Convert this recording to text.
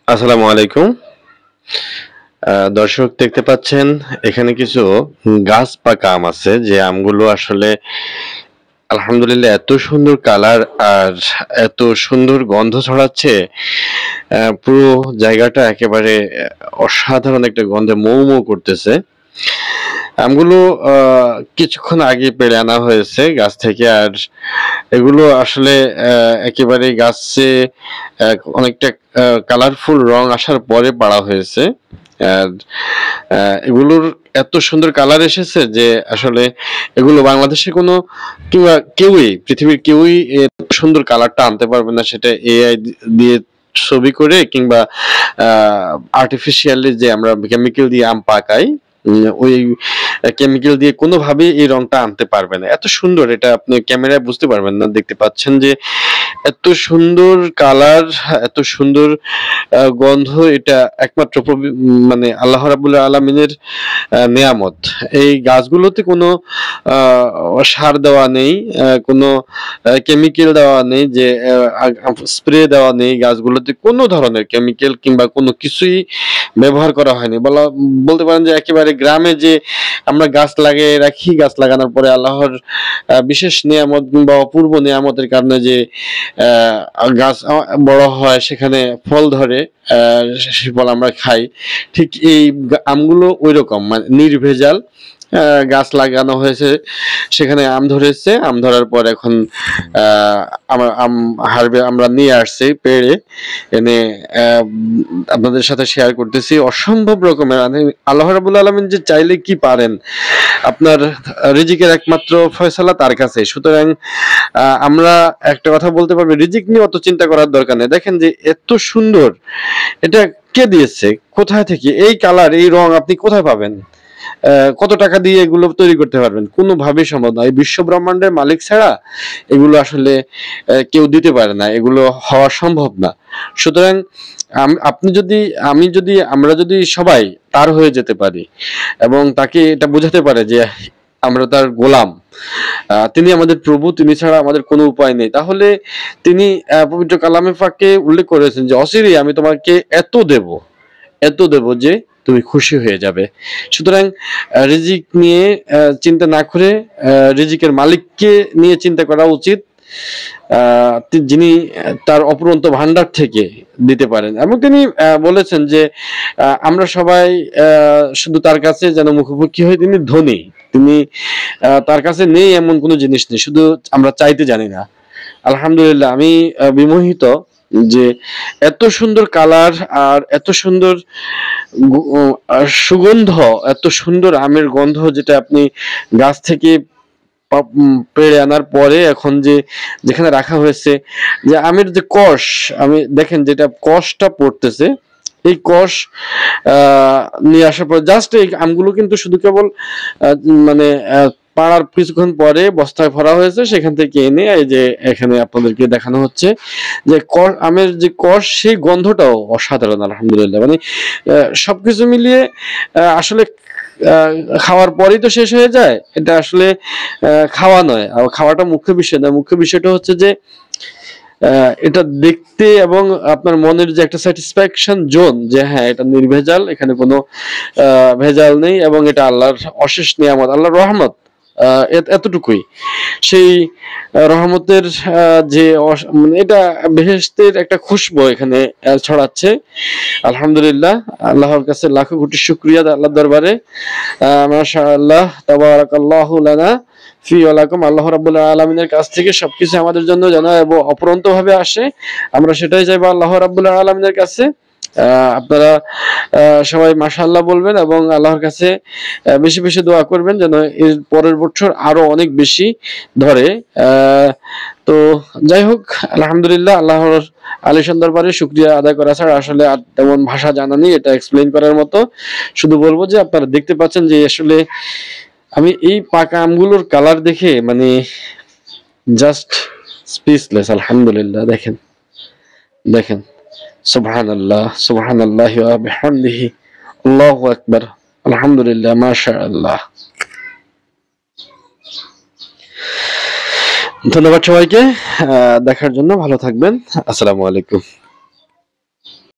আসসালামু আলাইকুম। দর্শক দেখতে পাচ্ছেন এখানে কিছু গাছ পাকা আম আছে, যে আমগুলো আসলে আলহামদুলিল্লাহ এত সুন্দর কালার আর এত সুন্দর গন্ধ ছড়াচ্ছে, পুরো জায়গাটা একেবারে অসাধারণ একটা গন্ধে মৌ মৌ করতেছে। আমগুলো কিছুক্ষণ আগে পেড়ে আনা হয়েছে গাছ থেকে, আর এগুলো আসলে একেবারে গাছে অনেকটা কালারফুল রং আসার পরে পাড়া হয়েছে। আর এগুলোর এত সুন্দর কালার এসেছে যে আসলে এগুলো বাংলাদেশে কোনো কিংবা কেউই, পৃথিবীর কেউই এত সুন্দর কালারটা আনতে পারবে না, সেটা এআই দিয়ে ছবি করে কিংবা আর্টিফিশিয়ালি যে আমরা কেমিক্যাল দিয়ে আম পাকাই, ওই কেমিক্যাল দিয়ে কোনোভাবেই এই রংটা আনতে পারবে না। এত সুন্দর, এটা আপনি ক্যামেরায় বুঝতে পারবেন না, দেখতে পাচ্ছেন যে এত সুন্দর কালার, এত সুন্দর গন্ধ, এটা একমাত্র মানে আল্লাহ রাব্বুল আলামিনের নেয়ামত। এই গাছগুলোতে কোনো সার দেওয়া নেই, কোনো কেমিক্যাল দেওয়া নেই, যে স্প্রে দেওয়া নেই, গাছগুলোতে কোনো ধরনের কেমিক্যাল কিংবা কোনো কিছুই ব্যবহার করা হয়নি। বলতে পারেন যে একেবারে গ্রামে যে আমরা গাছ লাগিয়ে রাখি, গাছ লাগানোর পরে আল্লাহর বিশেষ নিয়ামত কিংবা অপূর্ব নিয়ামতের কারণে যে গাছ বড় হয়, সেখানে ফল ধরে, সে ফল আমরা খাই, ঠিক এই আমগুলো ওই রকম, মানে নির্ভেজাল গাছ লাগানো হয়েছে, সেখানে আম ধরেছে, আম ধরার পর এখন আমরা নিয়ে আসছি পেড়ে এনে আপনাদের সাথে শেয়ার করতেছি। অসম্ভব রকমের, আল্লাহ রাব্বুল আলামিন যে চাইলে কি পারেন, আপনার রিজিকের একমাত্র ফয়সালা তার কাছে। সুতরাং আমরা একটা কথা বলতে পারবো, রিজিক নিয়ে অত চিন্তা করার দরকার নেই। দেখেন যে এত সুন্দর, এটা কে দিয়েছে, কোথায় থেকে এই কালার, এই রং আপনি কোথায় পাবেন? কত টাকা দিয়ে এগুলো তৈরি করতে পারবেন? কোনোভাবেই সম্ভব না। এই বিশ্ব ব্রহ্মাণ্ডের মালিক ছাড়া এগুলো আসলে কেউ দিতে পারে না, এগুলো হওয়া সম্ভব না। সুতরাং আমরা যদি সবাই তার হয়ে যেতে পারি এবং তাকে এটা বোঝাতে পারে যে আমরা তার গোলাম, তিনি আমাদের প্রভু, তিনি ছাড়া আমাদের কোনো উপায় নেই, তাহলে তিনি পবিত্র কালামে পাকে উল্লেখ করেছেন যে অচিরেই আমি তোমাকে এত দেব যে তুমি খুশি হয়ে যাবে। সুতরাং রিজিক নিয়ে চিন্তা না করে রিজিকের মালিককে নিয়ে চিন্তা করা উচিত, যিনি তার অপুরন্ত ভান্ডার থেকে দিতে পারেন। এবং তিনি বলেছেন যে আমরা সবাই শুধু তার কাছে যেন মুখোমুখি হই, তিনি ধনী, তিনি তার কাছে নেই এমন কোনো জিনিস নেই, শুধু আমরা চাইতে জানি না। আলহামদুলিল্লাহ, আমি বিমোহিত যে এত সুন্দর কালার আর এত সুন্দর সুগন্ধ, এত সুন্দর আমের গন্ধ, যেটা আপনি গাছ থেকে পেড়ে আনার পরে এখন যেখানে রাখা হয়েছে, যে আমের যে কষ, আমি দেখেন যেটা কষটা পড়তেছে, এই কষ নিয়ে আসার পর জাস্ট এই আমগুলো কিন্তু শুধু কেবল মানে পাড়ার কিছুক্ষণ পরে বস্তায় ভরা হয়েছে, সেখান থেকে এনে এই যে এখানে আপনাদেরকে দেখানো হচ্ছে যে আমের যে কষ, সেই গন্ধটাও অসাধারণ আলহামদুলিল্লাহ। মানে সবকিছু মিলিয়ে আসলে খাওয়ার পরেই তো শেষ হয়ে যায়, এটা আসলে খাওয়া নয়, আর খাওয়াটা মুখ্য বিষয় না। মুখ্য বিষয়টা হচ্ছে যে এটা দেখতে এবং আপনার মনের যে একটা স্যাটিসফ্যাকশন জোন, যে হ্যাঁ এটা নির্ভেজাল, এখানে কোনো ভেজাল নেই, এবং এটা আল্লাহর অশেষ নিয়ামত, আল্লাহর রহমত, এতটুকুই। সেই রহমতের যে মানে এটা বেহেশতের একটা খুশবু এখানে ছড়াচ্ছে। আলহামদুলিল্লাহ, আল্লাহর কাছে লাখো কোটি শুকরিয়া আল্লাহর দরবারে। মাশাআল্লাহ, তাবারাকাল্লাহু লানা ফি ওয়া লাকুম। আল্লাহ রাব্বুল আলামিনের কাছ থেকে সবকিছু আমাদের জন্য যেন অপরন্ত ভাবে আসে, আমরা সেটাই চাইবো আল্লাহ রাব্বুল আলামিনের কাছে। আপনারা সবাই মাশাআল্লাহ বলবেন এবং আল্লাহর কাছে বেশি বেশি দোয়া করবেন যেন এর পরের বছর আরো অনেক বেশি ধরে। তো যাই হোক, আলহামদুলিল্লাহ, আল্লাহর আলিশান দরবারে শুকরিয়া আদায় করা ছাড়া আসলে আর তেমন ভাষা জানা নেই এটা এক্সপ্লেইন করার মতো। শুধু বলবো যে আপনারা দেখতে পাচ্ছেন যে আসলে আমি এই পাকা আমগুলোর কালার দেখে মানে জাস্ট স্পিচলেস। আলহামদুলিল্লাহ, দেখেন সুবহানাল্লাহ, সুবহানাল্লাহি ওয়া বিহামদিহি, আল্লাহু আকবার, আলহামদুলিল্লাহ, মাশাআল্লাহ। ধন্যবাদ সবাইকে দেখার জন্য। ভালো থাকবেন। আসসালামু আলাইকুম।